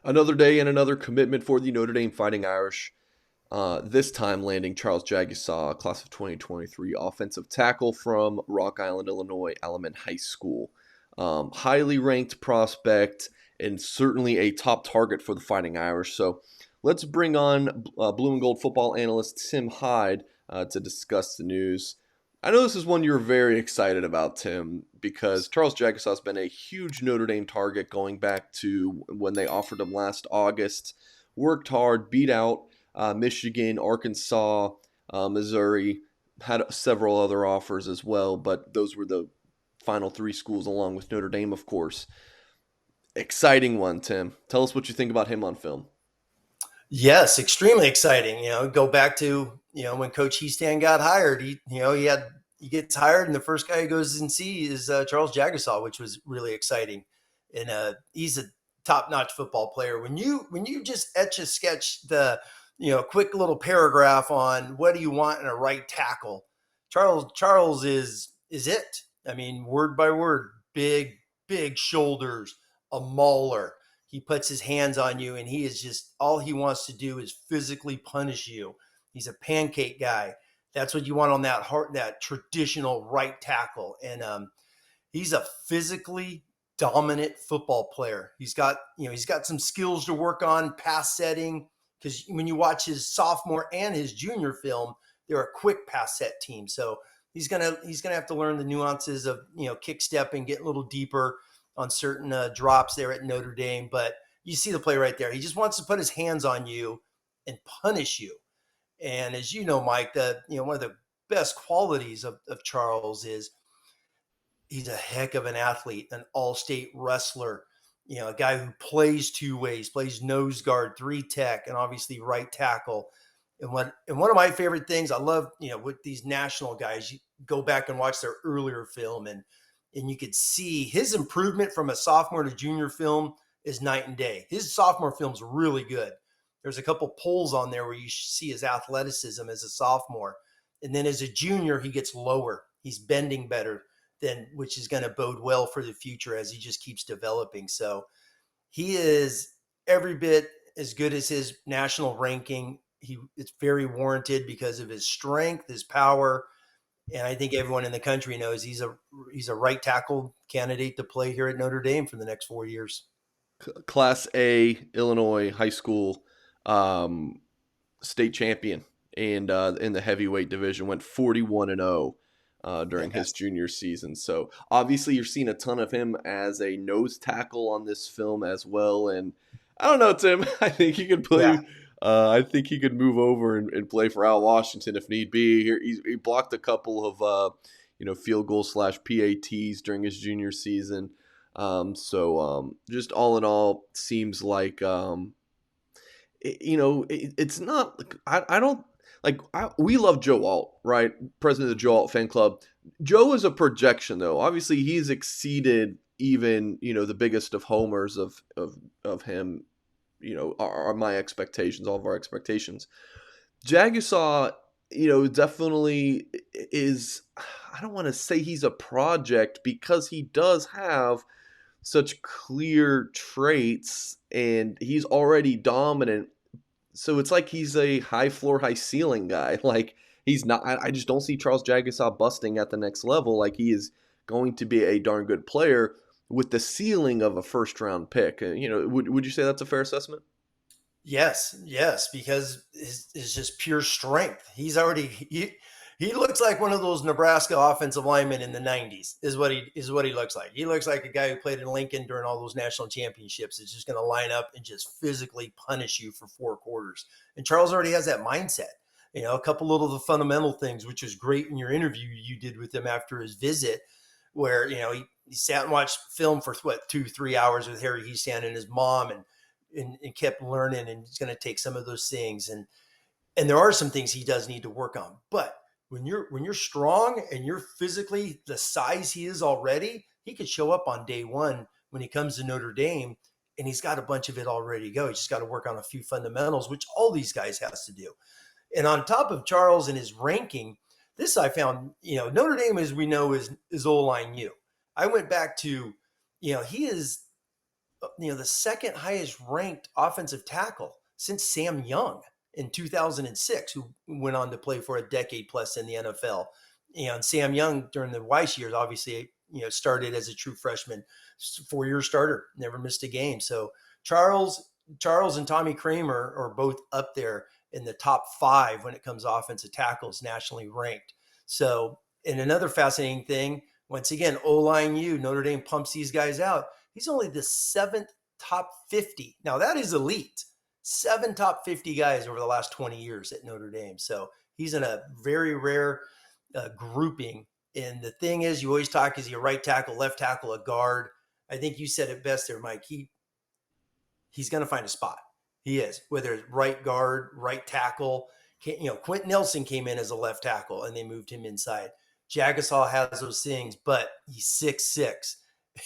Another day and another commitment for the Notre Dame Fighting Irish. This time landing Charles Jagusah, class of 2023, offensive tackle from Rock Island, Illinois, Alleman High School. Highly ranked prospect and certainly a top target for the Fighting Irish. So let's bring on blue and gold football analyst Tim Hyde to discuss the news. I know this is one you're very excited about, Tim, because Charles Jagusah has been a huge Notre Dame target going back to when they offered him last August. Worked hard, beat out Michigan, Arkansas, Missouri, had several other offers as well, but those were the final three schools along with Notre Dame, of course. Exciting one, Tim. Tell us what you think about him on film. Yes, extremely exciting. Go back to when Coach Heastan got hired. He gets hired, and the first guy he goes and see is Charles Jagusah, which was really exciting. And he's a top-notch football player. When you just etch a sketch the quick little paragraph on what do you want in a right tackle, Charles is it. I mean, word by word, big shoulders, a mauler. He puts his hands on you, and he is just all he wants to do is physically punish you. He's a pancake guy. That's what you want on that traditional right tackle. And he's a physically dominant football player. He's got some skills to work on, pass setting, because when you watch his sophomore and his junior film, they're a quick pass set team. So he's gonna have to learn the nuances of kick stepping, get a little deeper on certain drops there at Notre Dame. But you see the play right there. He just wants to put his hands on you and punish you. And as you know, Mike, one of the best qualities of Charles is he's a heck of an athlete, an all-state wrestler, a guy who plays two ways, plays nose guard, three tech, and obviously right tackle. And one of my favorite things I love, with these national guys, you go back and watch their earlier film, and you could see his improvement from a sophomore to junior film is night and day. His sophomore film's really good. There's a couple polls on there where you see his athleticism as a sophomore. And then as a junior, he gets lower. He's bending better, which is going to bode well for the future as he just keeps developing. So he is every bit as good as his national ranking. It's very warranted because of his strength, his power, and I think everyone in the country knows he's a right tackle candidate to play here at Notre Dame for the next 4 years. Class A Illinois high school um, state champion and in the heavyweight division went 41-0 during his Fantastic. junior season. So obviously you're seeing a ton of him as a nose tackle on this film as well. And I don't know, Tim. I think he could Yeah. play. I think he could move over and play for Al Washington if need be. He blocked a couple of field goal slash PATs during his junior season. Just all in all, seems like it's not. I don't like. We love Joe Alt, right? President of the Joe Alt fan club. Joe is a projection, though. Obviously, he's exceeded even the biggest of homers of him. Are my expectations, all of our expectations. Jagusaw, definitely is. I don't want to say he's a project because he does have such clear traits and he's already dominant. So it's like he's a high floor, high ceiling guy. Like he's not. I just don't see Charles Jagusah busting at the next level. Like he is going to be a darn good player with the ceiling of a first round pick. Would you say that's a fair assessment? Yes, because it's just pure strength. He looks like one of those Nebraska offensive linemen in the '90s. Is what he looks like. He looks like a guy who played in Lincoln during all those national championships. It's just going to line up and just physically punish you for 4 quarters. And Charles already has that mindset. A couple little the fundamental things, which was great in your interview you did with him after his visit, where he sat and watched film for what 2-3 hours with Harry Heastand and his mom, and kept learning, and he's going to take some of those things, and there are some things he does need to work on. But when you're strong and you're physically the size he is already, he could show up on day one when he comes to Notre Dame, and he's got a bunch of it already to go. He's just got to work on a few fundamentals, which all these guys has to do. And on top of Charles and his ranking, this I found, Notre Dame, as we know, is O-line U. I went back to, he is the second highest ranked offensive tackle since Sam Young in 2006, who went on to play for a decade plus in the NFL. And Sam Young during the Weiss years, obviously, started as a true freshman, 4-year starter, never missed a game. So Charles and Tommy Kramer are both up there in the top 5 when it comes to offensive tackles nationally ranked. So, and another fascinating thing, once again, O-line U, Notre Dame pumps these guys out. He's only the 7th top 50. Now that is elite. 7 top 50 guys over the last 20 years at Notre Dame. So he's in a very rare grouping. And the thing is, you always talk, is he a right tackle, left tackle, a guard? I think you said it best there, Mike. He's going to find a spot. He is, whether it's right guard, right tackle. Quentin Nelson came in as a left tackle and they moved him inside. Jagusah has those things, but he's 6'6".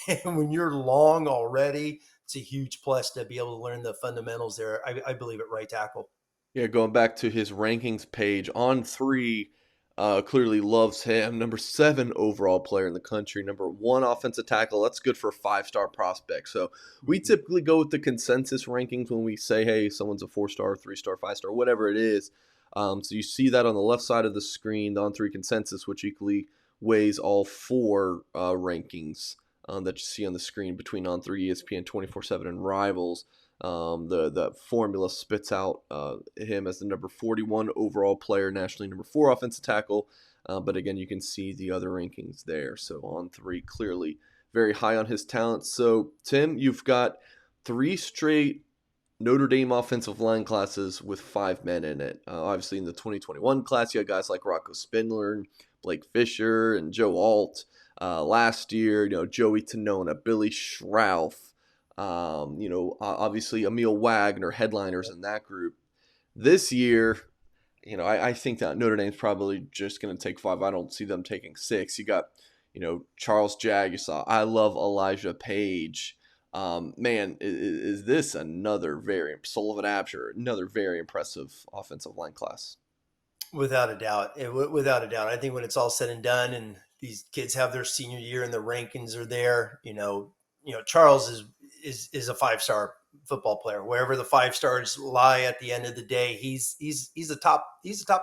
And when you're long already, it's a huge plus to be able to learn the fundamentals there. I believe at right tackle. Yeah, going back to his rankings page, On Three clearly loves him. Number 7 overall player in the country. Number 1 offensive tackle. That's good for a 5-star prospect. So we typically go with the consensus rankings when we say, hey, someone's a 4-star, 3-star, 5-star, whatever it is. So you see that on the left side of the screen, the On Three consensus, which equally weighs all 4 rankings that you see on the screen between On Three, ESPN 24/7, and Rivals. The formula spits out him as the number 41 overall player, nationally number 4 offensive tackle. But again, you can see the other rankings there. So On Three clearly very high on his talent. So Tim, you've got 3 straight Notre Dame offensive line classes with 5 men in it. Obviously, in the 2021 class, you had guys like Rocco Spindler, Blake Fisher, and Joe Alt. Last year, Joey Tenona, Billy Schrauff, obviously Emil Wagner, headliners in that group. This year, I think that Notre Dame's probably just going to take 5. I don't see them taking 6. You got, Charles Jagusah. I love Elijah Page. Man, is this another Sullivan Absher, another very impressive offensive line class? Without a doubt. Without a doubt. I think when it's all said and done and these kids have their senior year and the rankings are there, Charles is a 5-star football player. Wherever the 5 stars lie at the end of the day, he's a top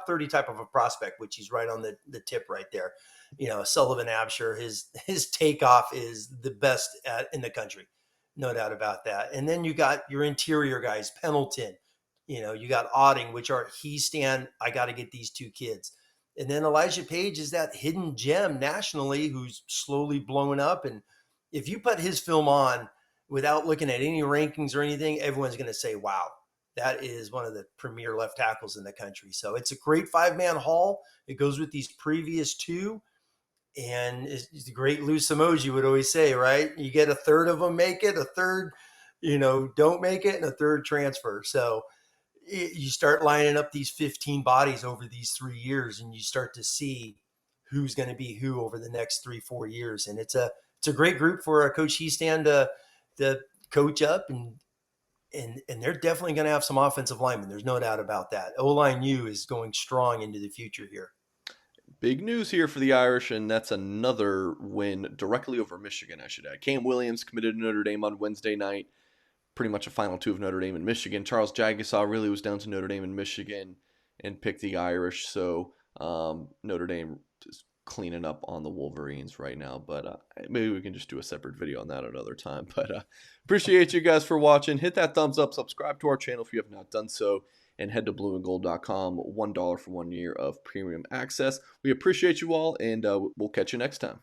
30 type of a prospect, which he's right on the tip right there. Sullivan Absher, his takeoff is the best in the country. No doubt about that. And then you got your interior guys, Pendleton, you got Otting, which are I got to get these 2 kids. And then Elijah Page is that hidden gem nationally who's slowly blowing up. And if you put his film on without looking at any rankings or anything, everyone's going to say, wow, that is one of the premier left tackles in the country. So it's a great 5-man haul. It goes with these previous 2. And it's the great loose emoji would always say, right? You get a third of them make it, a third, don't make it, and a third transfer. So you start lining up these 15 bodies over these 3 years, and you start to see who's going to be who over the next 3-4 years. And it's a great group for Coach Heastan to coach up, and they're definitely going to have some offensive linemen. There's no doubt about that. O-line U is going strong into the future here. Big news here for the Irish, and that's another win directly over Michigan, I should add. Cam Williams committed to Notre Dame on Wednesday night. Pretty much a final 2 of Notre Dame and Michigan. Charles Jagusah really was down to Notre Dame and Michigan and picked the Irish. So Notre Dame is cleaning up on the Wolverines right now. But maybe we can just do a separate video on that another time. But appreciate you guys for watching. Hit that thumbs up. Subscribe to our channel if you have not done so. And head to blueandgold.com. $1 for 1 year of premium access. We appreciate you all, and we'll catch you next time.